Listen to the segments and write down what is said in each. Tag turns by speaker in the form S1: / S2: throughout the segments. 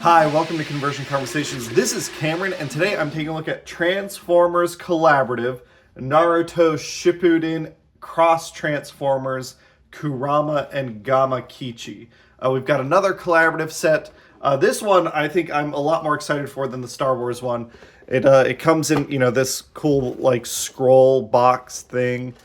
S1: Hi, welcome to Conversion Conversations. This is Cameron, and today I'm taking a look at Transformers Collaborative Naruto Shippuden Cross Transformers Kurama and Gamakichi. We've got another collaborative set. This one I think I'm a lot more excited for than the Star Wars one. It comes in, this cool like scroll box thing,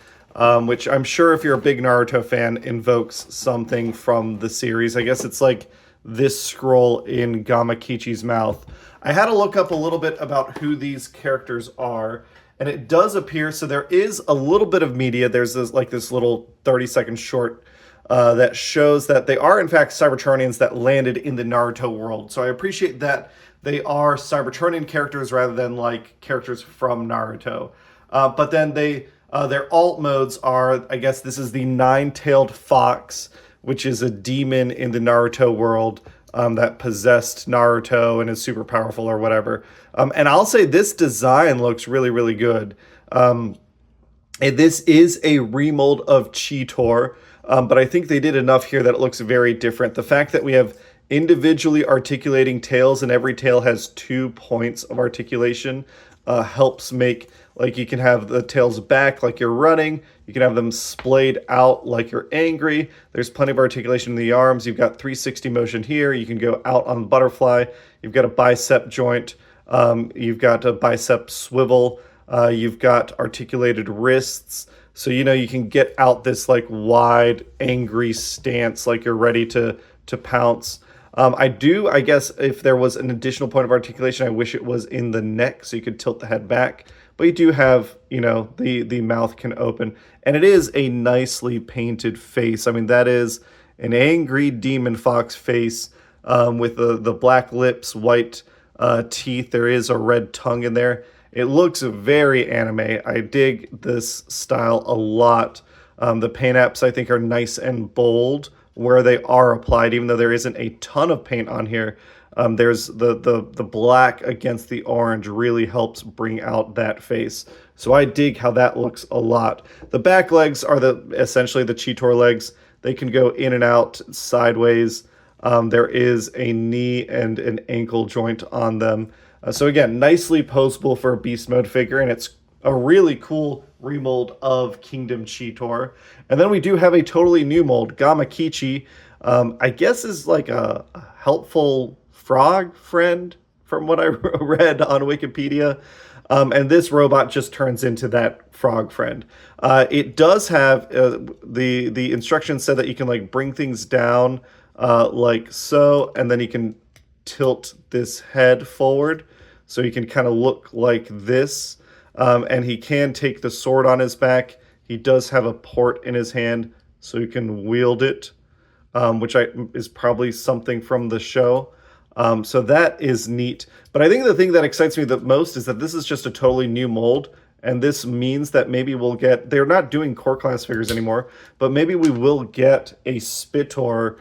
S1: which I'm sure if you're a big Naruto fan invokes something from the series. I guess it's like this scroll in Gamakichi's mouth. I had to look up a little bit about who these characters are, and it does appear, so there is a little bit of media. There's this little 30-second short that shows that they are in fact Cybertronians that landed in the Naruto world. So I appreciate that they are Cybertronian characters rather than like characters from Naruto. But then their alt modes are, I guess this is the nine-tailed fox, which is a demon in the Naruto world that possessed Naruto and is super powerful or whatever. And I'll say this design looks really, really good. And this is a remold of Cheetor, but I think they did enough here that it looks very different. The fact that we have individually articulating tails and every tail has 2 points of articulation helps make, like, you can have the tails back like you're running, you can have them splayed out like you're angry. There's plenty of articulation in the arms. You've got 360 motion here. You can go out on butterfly. You've got a bicep joint. You've got a bicep swivel. You've got articulated wrists. So, you can get out this like wide, angry stance like you're ready to pounce. I guess if there was an additional point of articulation, I wish it was in the neck so you could tilt the head back. But you do have, the mouth can open. And it is a nicely painted face. I mean, that is an angry demon fox face with the black lips, white teeth. There is a red tongue in there. It looks very anime. I dig this style a lot. The paint apps, I think, are nice and bold where they are applied, even though there isn't a ton of paint on here. There's the black against the orange really helps bring out that face. So I dig how that looks a lot. The back legs are essentially the Cheetor legs. They can go in and out sideways. There is a knee and an ankle joint on them. So again, nicely posable for a beast mode figure, and it's a really cool remold of Kingdom Cheetor. And then we do have a totally new mold, Gamakichi. I guess is like a helpful frog friend from what I read on Wikipedia. And this robot just turns into that frog friend. It does have, the instructions said that you can like bring things down like so, and then you can tilt this head forward. So he can kind of look like this. And he can take the sword on his back. He does have a port in his hand, so he can wield it, which is probably something from the show. So that is neat. But I think the thing that excites me the most is that this is just a totally new mold. And this means that maybe we'll get, they're not doing core class figures anymore, but maybe we will get a Spitor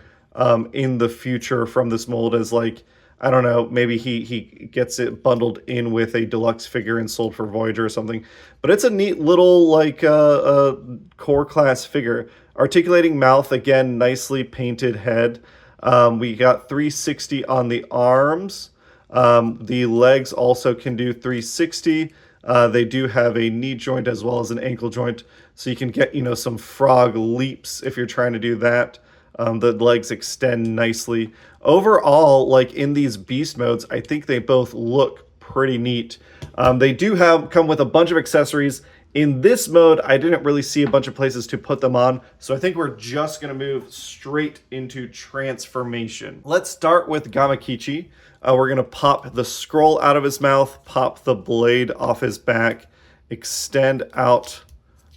S1: in the future from this mold as like, I don't know, maybe he gets it bundled in with a deluxe figure and sold for Voyager or something. But it's a neat little like core class figure. Articulating mouth, again, nicely painted head. We got 360 on the arms. The legs also can do 360. They do have a knee joint as well as an ankle joint. So you can get, some frog leaps if you're trying to do that. The legs extend nicely. Overall, like in these beast modes, I think they both look pretty neat. They do come with a bunch of accessories. In this mode, I didn't really see a bunch of places to put them on, so I think we're just going to move straight into transformation. Let's start with Gamakichi. We're going to pop the scroll out of his mouth, pop the blade off his back, extend out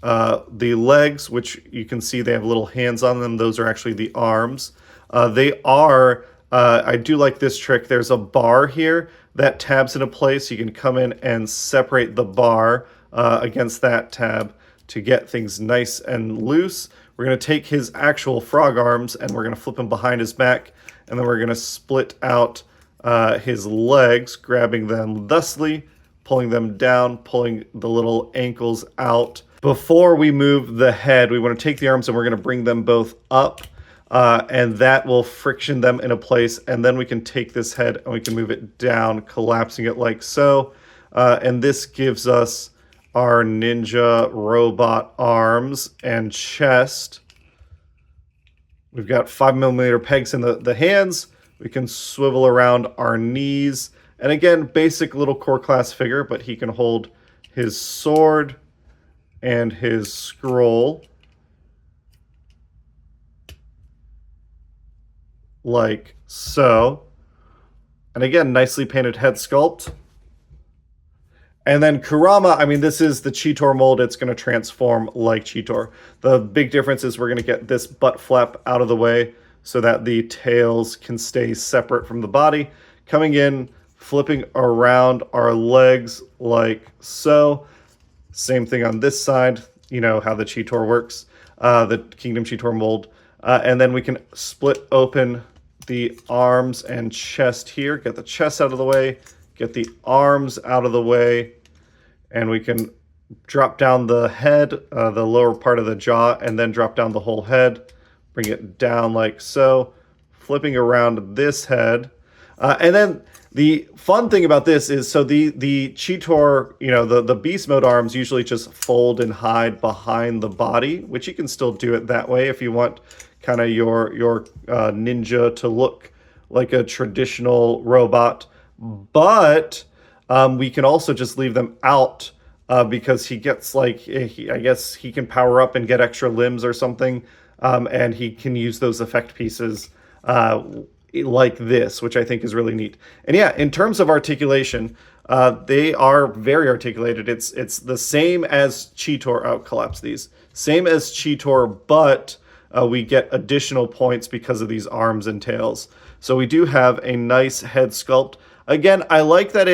S1: the legs, which you can see they have little hands on them. Those are actually the arms. I do like this trick. There's a bar here that tabs into place. You can come in and separate the bar against that tab to get things nice and loose. We're going to take his actual frog arms and we're going to flip him behind his back. And then we're going to split out his legs, grabbing them thusly, pulling them down, pulling the little ankles out. Before we move the head, we want to take the arms and we're going to bring them both up. and that will friction them in a place, and then we can take this head and we can move it down, collapsing it like so. And this gives us our ninja robot arms and chest. We've got 5mm pegs in the hands. We can swivel around our knees. And again, basic little core class figure, but he can hold his sword and his scroll like so. And again, nicely painted head sculpt. And then Kurama, I mean, this is the Cheetor mold. It's going to transform like Cheetor. The big difference is we're going to get this butt flap out of the way so that the tails can stay separate from the body. Coming in, flipping around our legs like so. Same thing on this side. You know how the Cheetor works, the Kingdom Cheetor mold. And then we can split open the arms and chest here. Get the chest out of the way. Get the arms out of the way, and we can drop down the head, the lower part of the jaw, and then drop down the whole head. Bring it down like so, flipping around this head. And then the fun thing about this is, so the Cheetor, you know, the beast mode arms usually just fold and hide behind the body, which you can still do it that way if you want kind of your ninja to look like a traditional robot. But we can also just leave them out because he gets like, I guess he can power up and get extra limbs or something. And he can use those effect pieces like this, which I think is really neat. And yeah, in terms of articulation, they are very articulated. It's the same as Cheetor. I'll collapse these. Same as Cheetor, but we get additional points because of these arms and tails. So we do have a nice head sculpt. Again, I like that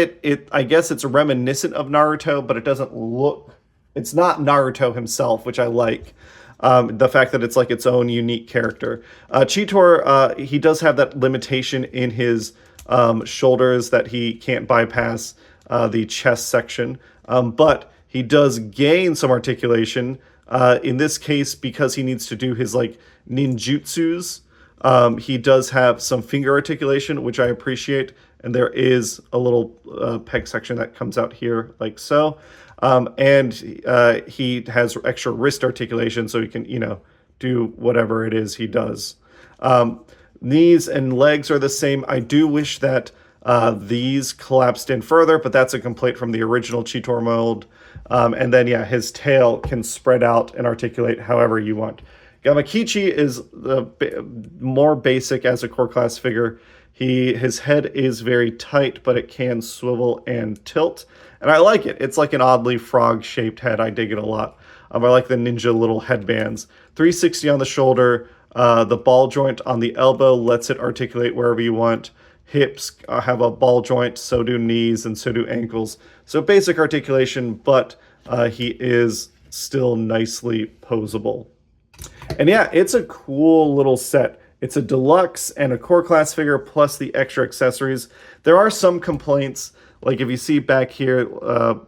S1: I guess it's reminiscent of Naruto, but it doesn't look, it's not Naruto himself, which I like. The fact that it's like its own unique character. Cheetor, he does have that limitation in his shoulders that he can't bypass the chest section, but he does gain some articulation. In this case, because he needs to do his like ninjutsus, he does have some finger articulation, which I appreciate. And there is a little peg section that comes out here like so. And he has extra wrist articulation so he can, you know, do whatever it is he does. Knees and legs are the same. I do wish that these collapsed in further, but that's a complaint from the original Cheetor mold. And then, yeah, his tail can spread out and articulate however you want. Gamakichi is more basic as a core class figure. His head is very tight, but it can swivel and tilt. And I like it. It's like an oddly frog-shaped head. I dig it a lot. I like the ninja little headbands. 360 on the shoulder. The ball joint on the elbow lets it articulate wherever you want. Hips have a ball joint, so do knees, and so do ankles. So basic articulation, but he is still nicely posable. And yeah, it's a cool little set. It's a deluxe and a core class figure plus the extra accessories. There are some complaints, like if you see back here,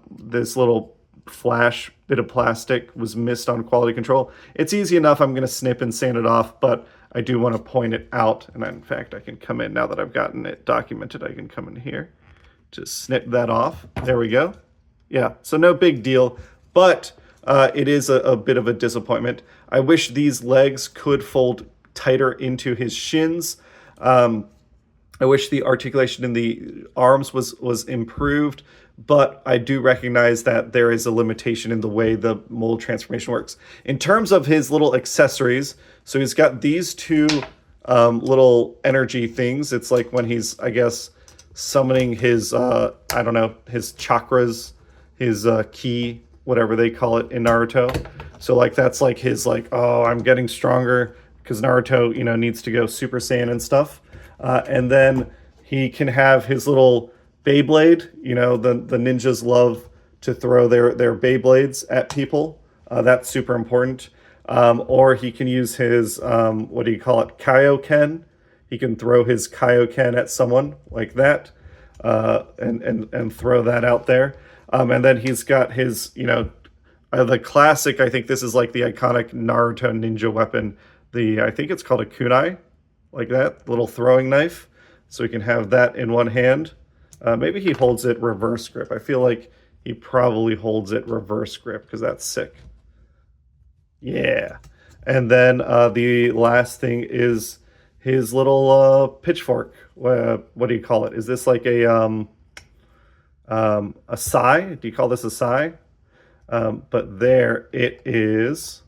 S1: this little flash bit of plastic was missed on quality control. It's easy enough. I'm going to snip and sand it off, but I do want to point it out. And in fact, I can come in now that I've gotten it documented. I can come in here to snip that off. There we go. Yeah, so no big deal, but it is a bit of a disappointment. I wish these legs could fold tighter into his shins. I wish the articulation in the arms was improved, but I do recognize that there is a limitation in the way the mold transformation works. In terms of his little accessories, so he's got these two little energy things. It's like when he's, I guess, summoning his, I don't know, his chakras, his ki, whatever they call it in Naruto. So like that's like his like, oh, I'm getting stronger, because Naruto, you know, needs to go Super Saiyan and stuff. And then he can have his little Beyblade. You know, the ninjas love to throw their Beyblades at people. That's super important. Or he can use his, what do you call it, Kaioken. He can throw his Kaioken at someone like that and throw that out there. And then he's got his, you know, the classic, I think this is like the iconic Naruto ninja weapon, I think it's called a kunai, like that, little throwing knife. So he can have that in one hand. Maybe he holds it reverse grip. I feel like he probably holds it reverse grip because that's sick. Yeah. And then the last thing is his little pitchfork. What do you call it? Is this like a sai? Do you call this a sai? But there it is.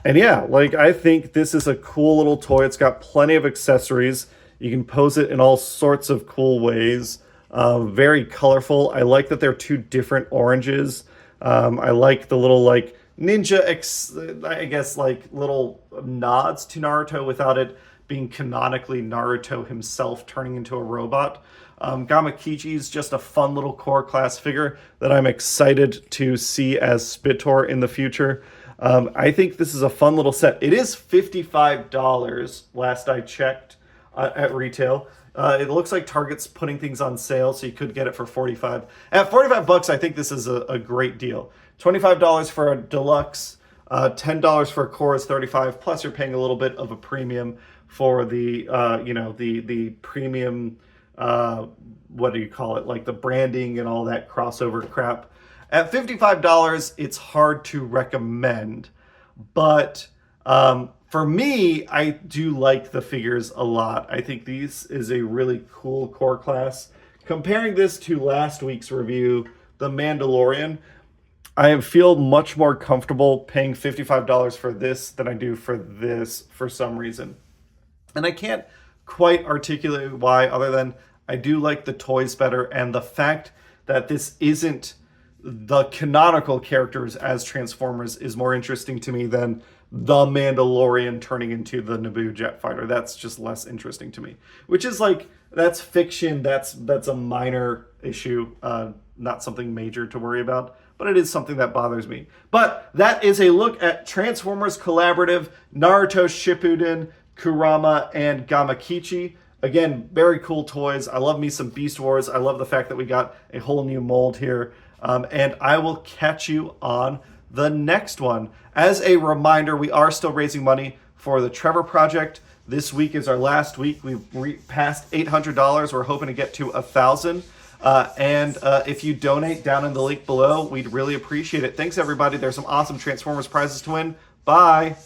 S1: And yeah, like I think this is a cool little toy. It's got plenty of accessories. You can pose it in all sorts of cool ways. Very colorful. I like that they're two different oranges. I like the little like ninja, I guess like little nods to Naruto without it being canonically Naruto himself turning into a robot. Gamakichi is just a fun little core class figure that I'm excited to see as Spitor in the future. I think this is a fun little set. It is $55 last I checked at retail. It looks like Target's putting things on sale, so you could get it for $45. At $45, I think this is a great deal. $25 for a deluxe, $10 for a core is $35. Plus, you're paying a little bit of a premium for the the premium. What do you call it? Like the branding and all that crossover crap. At $55, it's hard to recommend, but for me, I do like the figures a lot. I think this is a really cool core class. Comparing this to last week's review, The Mandalorian, I feel much more comfortable paying $55 for this than I do for this for some reason. And I can't quite articulate why, other than I do like the toys better, and the fact that this isn't the canonical characters as Transformers is more interesting to me than the Mandalorian turning into the Naboo jet fighter. That's just less interesting to me. Which is like, that's fiction, that's a minor issue, not something major to worry about, but it is something that bothers me. But that is a look at Transformers Collaborative, Naruto Shippuden, Kurama, and Gamakichi. Again, very cool toys. I love me some Beast Wars. I love the fact that we got a whole new mold here. And I will catch you on the next one. As a reminder, we are still raising money for the Trevor Project. This week is our last week. We've passed $800. We're hoping to get to 1,000. And if you donate down in the link below, we'd really appreciate it. Thanks, everybody. There's some awesome Transformers prizes to win. Bye.